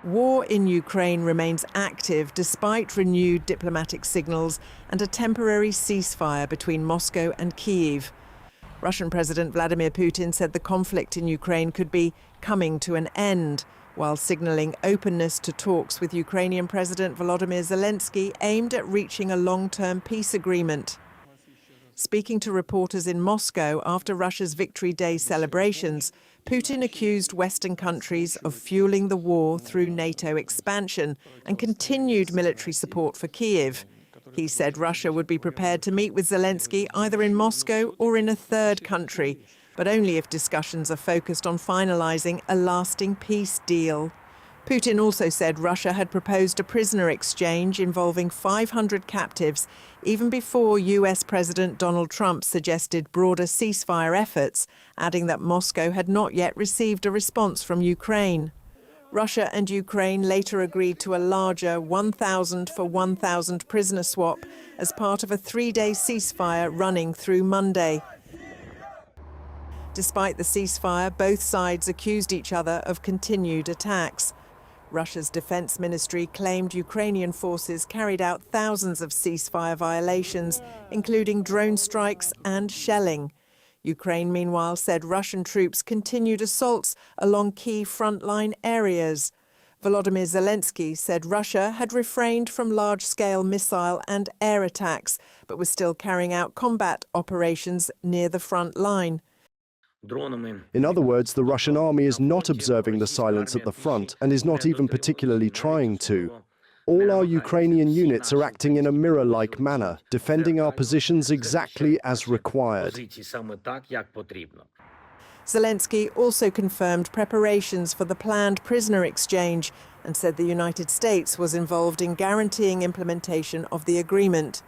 War in Ukraine remains active despite renewed diplomatic signals and a temporary ceasefire between Moscow and Kyiv. Russian President Vladimir Putin said the conflict in Ukraine could be coming to an end, while signalling openness to talks with Ukrainian President Volodymyr Zelensky aimed at reaching a long-term peace agreement. Speaking to reporters in Moscow after Russia's Victory Day celebrations, Putin accused Western countries of fueling the war through NATO expansion and continued military support for Kyiv. He said Russia would be prepared to meet with Zelensky either in Moscow or in a third country, but only if discussions are focused on finalizing a lasting peace deal. Putin also said Russia had proposed a prisoner exchange involving 500 captives even before US President Donald Trump suggested broader ceasefire efforts, adding that Moscow had not yet received a response from Ukraine. Russia and Ukraine later agreed to a larger 1,000 for 1,000 prisoner swap as part of a 3-day ceasefire running through Monday. Despite the ceasefire, both sides accused each other of continued attacks. Russia's defense ministry claimed Ukrainian forces carried out thousands of ceasefire violations, including drone strikes and shelling. Ukraine, meanwhile, said Russian troops continued assaults along key frontline areas. Volodymyr Zelensky said Russia had refrained from large-scale missile and air attacks, but was still carrying out combat operations near the front line. In other words, the Russian army is not observing the silence at the front and is not even particularly trying to. All our Ukrainian units are acting in a mirror-like manner, defending our positions exactly as required. Zelensky also confirmed preparations for the planned prisoner exchange and said the United States was involved in guaranteeing implementation of the agreement.